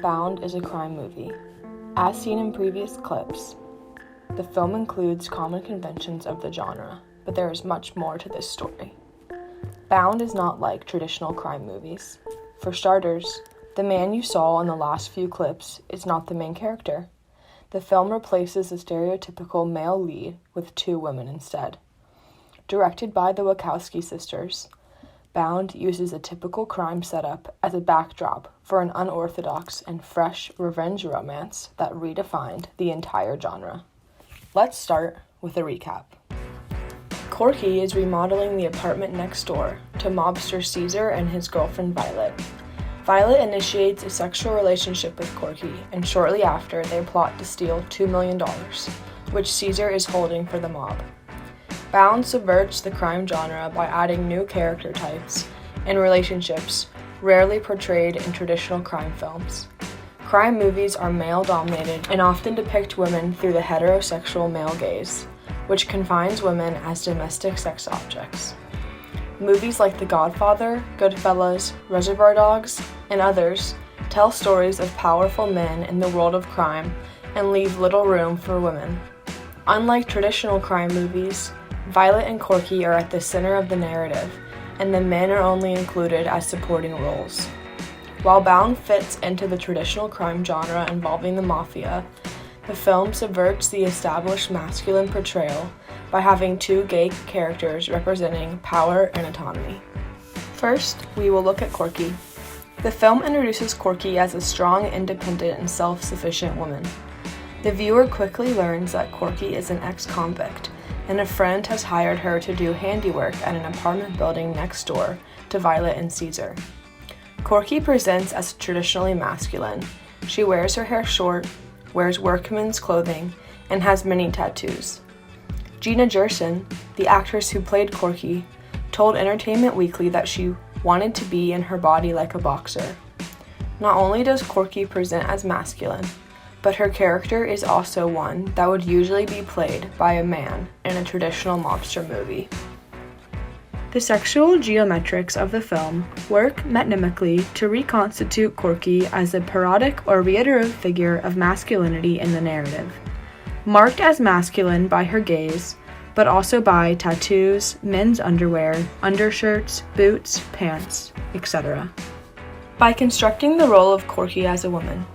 Bound is a crime movie. As seen in previous clips, the film includes common conventions of the genre, but there is much more to this story. Bound is not like traditional crime movies. For starters, the man you saw in the last few clips is not the main character. The film replaces the stereotypical male lead with two women instead. Directed by the Wachowski sisters, Bound uses a typical crime setup as a backdrop for an unorthodox and fresh revenge romance that redefined the entire genre. Let's start with a recap. Corky is remodeling the apartment next door to mobster Caesar and his girlfriend Violet. Violet initiates a sexual relationship with Corky, and shortly after, they plot to steal $2 million, which Caesar is holding for the mob. Bound subverts the crime genre by adding new character types and relationships rarely portrayed in traditional crime films. Crime movies are male-dominated and often depict women through the heterosexual male gaze, which confines women as domestic sex objects. Movies like The Godfather, Goodfellas, Reservoir Dogs, and others tell stories of powerful men in the world of crime and leave little room for women. Unlike traditional crime movies, Violet and Corky are at the center of the narrative, and the men are only included as supporting roles. While Bound fits into the traditional crime genre involving the mafia, the film subverts the established masculine portrayal by having two gay characters representing power and autonomy. First, we will look at Corky. The film introduces Corky as a strong, independent, and self-sufficient woman. The viewer quickly learns that Corky is an ex-convict, and a friend has hired her to do handiwork at an apartment building next door to Violet and Caesar. Corky presents as traditionally masculine. She wears her hair short, wears workman's clothing, and has many tattoos. Gina Gerson, the actress who played Corky, told Entertainment Weekly that she wanted to be in her body like a boxer. Not only does Corky present as masculine, but her character is also one that would usually be played by a man in a traditional mobster movie. The sexual geometrics of the film work metonymically to reconstitute Corky as a parodic or reiterative figure of masculinity in the narrative, marked as masculine by her gaze, but also by tattoos, men's underwear, undershirts, boots, pants, etc. By constructing the role of Corky as a woman,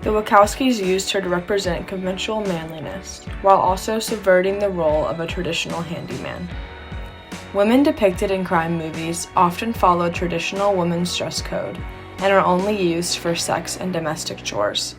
the Wachowskis used her to represent conventional manliness, while also subverting the role of a traditional handyman. Women depicted in crime movies often follow traditional women's dress code and are only used for sex and domestic chores.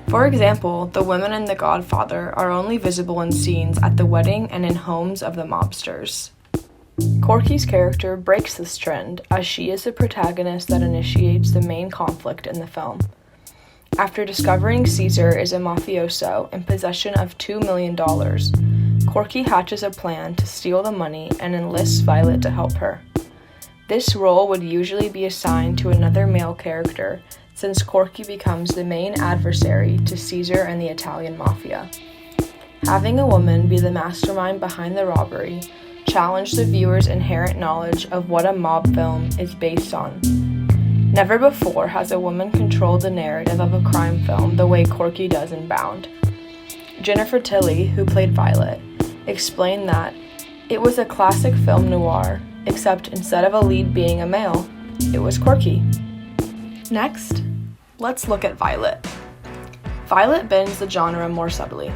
For example, the women in The Godfather are only visible in scenes at the wedding and in homes of the mobsters. Corky's character breaks this trend, as she is the protagonist that initiates the main conflict in the film. After discovering Caesar is a mafioso in possession of $2 million, Corky hatches a plan to steal the money and enlists Violet to help her. This role would usually be assigned to another male character, since Corky becomes the main adversary to Caesar and the Italian mafia. Having a woman be the mastermind behind the robbery challenged the viewer's inherent knowledge of what a mob film is based on. Never before has a woman controlled the narrative of a crime film the way Corky does in Bound. Jennifer Tilly, who played Violet, explained that it was a classic film noir, except instead of a lead being a male, it was Corky. Next, let's look at Violet. Violet bends the genre more subtly,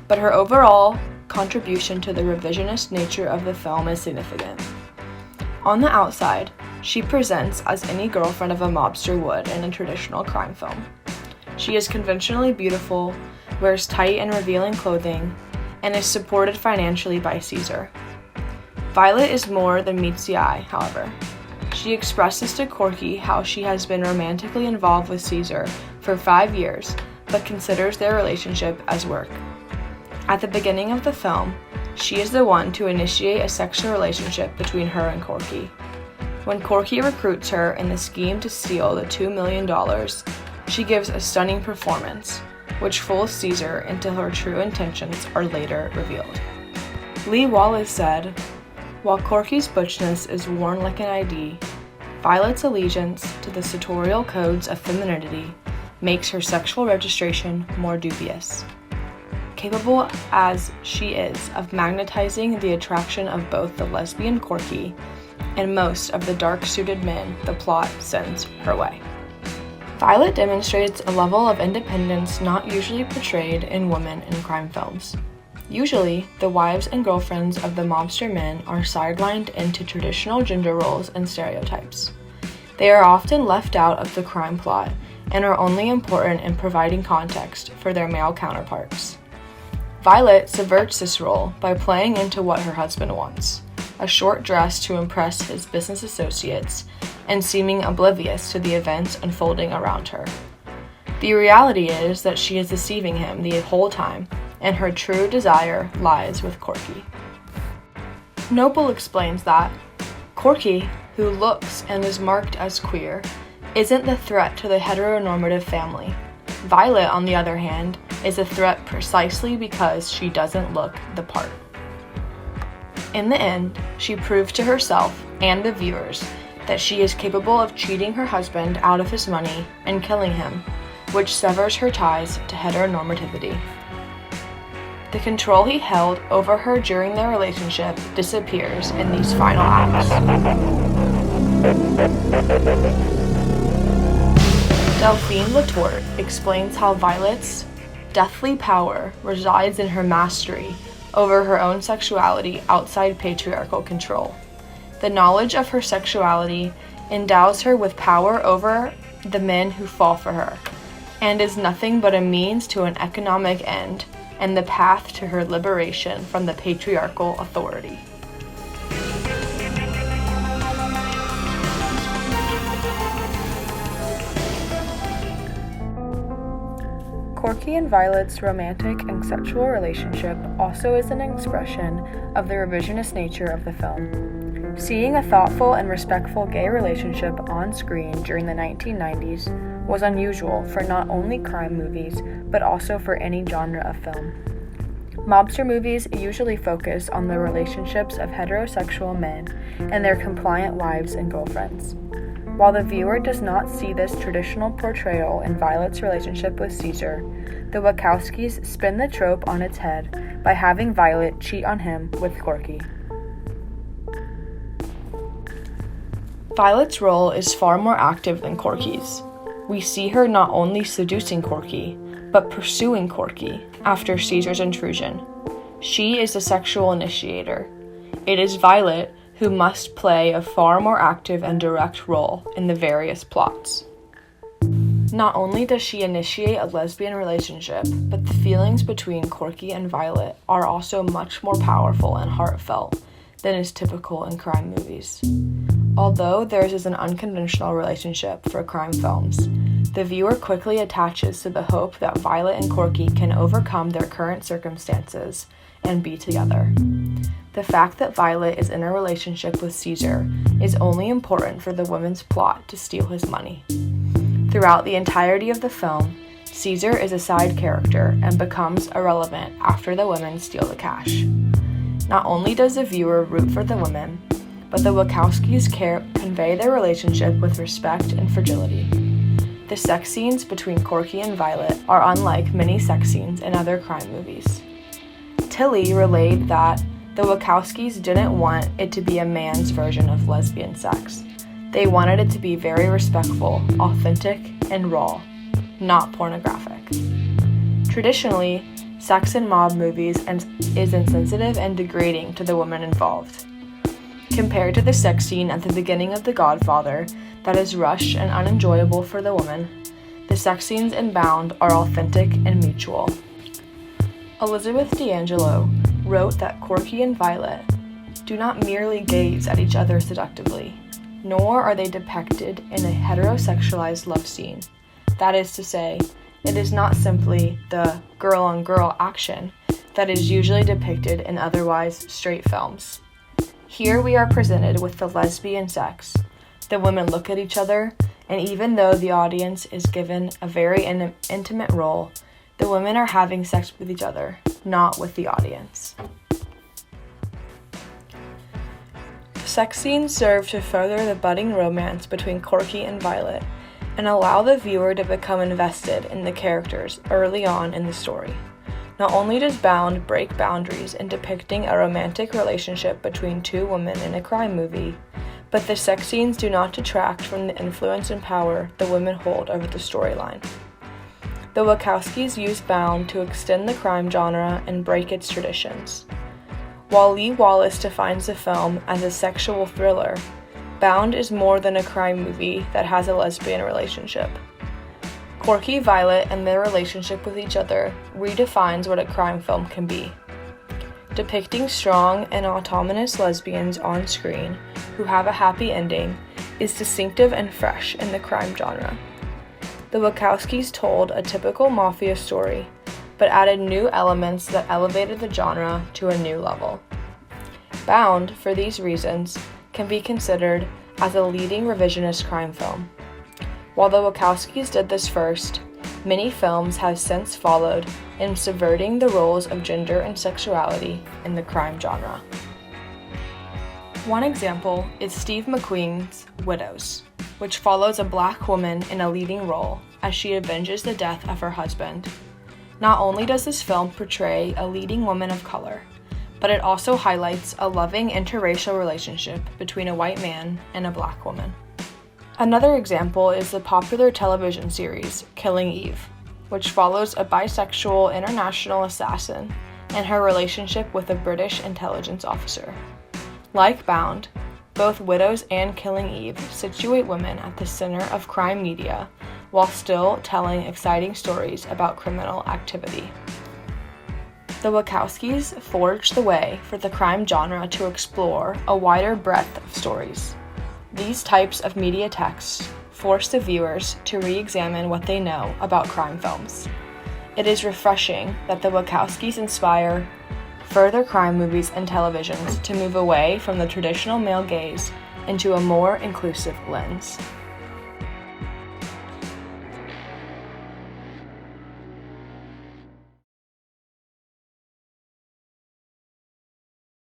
but her overall contribution to the revisionist nature of the film is significant. On the outside, she presents as any girlfriend of a mobster would in a traditional crime film. She is conventionally beautiful, wears tight and revealing clothing, and is supported financially by Caesar. Violet is more than meets the eye, however. She expresses to Corky how she has been romantically involved with Caesar for 5 years, but considers their relationship as work. At the beginning of the film, she is the one to initiate a sexual relationship between her and Corky. When Corky recruits her in the scheme to steal the $2 million, she gives a stunning performance, which fools Caesar until her true intentions are later revealed. Lee Wallace said, "While Corky's butchness is worn like an ID, Violet's allegiance to the sartorial codes of femininity makes her sexual registration more dubious. Capable as she is of magnetizing the attraction of both the lesbian Corky and most of the dark-suited men the plot sends her way. Violet demonstrates a level of independence not usually portrayed in women in crime films. Usually, the wives and girlfriends of the mobster men are sidelined into traditional gender roles and stereotypes. They are often left out of the crime plot and are only important in providing context for their male counterparts. Violet subverts this role by playing into what her husband wants: a short dress to impress his business associates, and seeming oblivious to the events unfolding around her. The reality is that she is deceiving him the whole time, and her true desire lies with Corky. Noble explains that Corky, who looks and is marked as queer, isn't the threat to the heteronormative family. Violet, on the other hand, is a threat precisely because she doesn't look the part. In the end, she proves to herself and the viewers that she is capable of cheating her husband out of his money and killing him, which severs her ties to heteronormativity. The control he held over her during their relationship disappears in these final acts. Delphine Latour explains how Violet's deathly power resides in her mastery over her own sexuality outside patriarchal control. The knowledge of her sexuality endows her with power over the men who fall for her, and is nothing but a means to an economic end and the path to her liberation from the patriarchal authority. Corky and Violet's romantic and sexual relationship also is an expression of the revisionist nature of the film. Seeing a thoughtful and respectful gay relationship on screen during the 1990s was unusual for not only crime movies, but also for any genre of film. Mobster movies usually focus on the relationships of heterosexual men and their compliant wives and girlfriends. While the viewer does not see this traditional portrayal in Violet's relationship with Caesar, the Wachowskis spin the trope on its head by having Violet cheat on him with Corky. Violet's role is far more active than Corky's. We see her not only seducing Corky, but pursuing Corky after Caesar's intrusion. She is the sexual initiator. It is Violet who must play a far more active and direct role in the various plots. Not only does she initiate a lesbian relationship, but the feelings between Corky and Violet are also much more powerful and heartfelt than is typical in crime movies. Although theirs is an unconventional relationship for crime films, the viewer quickly attaches to the hope that Violet and Corky can overcome their current circumstances and be together. The fact that Violet is in a relationship with Caesar is only important for the women's plot to steal his money. Throughout the entirety of the film, Caesar is a side character and becomes irrelevant after the women steal the cash. Not only does the viewer root for the women, but the Wachowskis convey their relationship with respect and fragility. The sex scenes between Corky and Violet are unlike many sex scenes in other crime movies. Tilly relayed that the Wachowskis didn't want it to be a man's version of lesbian sex. They wanted it to be very respectful, authentic, and raw, not pornographic. Traditionally, sex in mob movies is insensitive and degrading to the women involved. Compared to the sex scene at the beginning of The Godfather that is rushed and unenjoyable for the woman, the sex scenes in Bound are authentic and mutual. Elizabeth D'Angelo wrote that Corky and Violet do not merely gaze at each other seductively, nor are they depicted in a heterosexualized love scene. That is to say, it is not simply the girl-on-girl action that is usually depicted in otherwise straight films. Here we are presented with the lesbian sex. The women look at each other, and even though the audience is given a very intimate role, the women are having sex with each other, not with the audience. Sex scenes serve to further the budding romance between Corky and Violet, and allow the viewer to become invested in the characters early on in the story. Not only does Bound break boundaries in depicting a romantic relationship between two women in a crime movie, but the sex scenes do not detract from the influence and power the women hold over the storyline. The Wachowskis use Bound to extend the crime genre and break its traditions. While Lee Wallace defines the film as a sexual thriller, Bound is more than a crime movie that has a lesbian relationship. Corky Violet and their relationship with each other redefines what a crime film can be. Depicting strong and autonomous lesbians on screen who have a happy ending is distinctive and fresh in the crime genre. The Wachowskis told a typical mafia story, but added new elements that elevated the genre to a new level. Bound, for these reasons, can be considered as a leading revisionist crime film. While the Wachowskis did this first, many films have since followed in subverting the roles of gender and sexuality in the crime genre. One example is Steve McQueen's Widows, which follows a Black woman in a leading role as she avenges the death of her husband. Not only does this film portray a leading woman of color, but it also highlights a loving interracial relationship between a white man and a Black woman. Another example is the popular television series Killing Eve, which follows a bisexual international assassin and her relationship with a British intelligence officer. Like Bound, both Widows and Killing Eve situate women at the center of crime media while still telling exciting stories about criminal activity. The Wachowskis forged the way for the crime genre to explore a wider breadth of stories. These types of media texts force the viewers to re-examine what they know about crime films. It is refreshing that the Wachowskis inspire further crime movies and televisions to move away from the traditional male gaze into a more inclusive lens.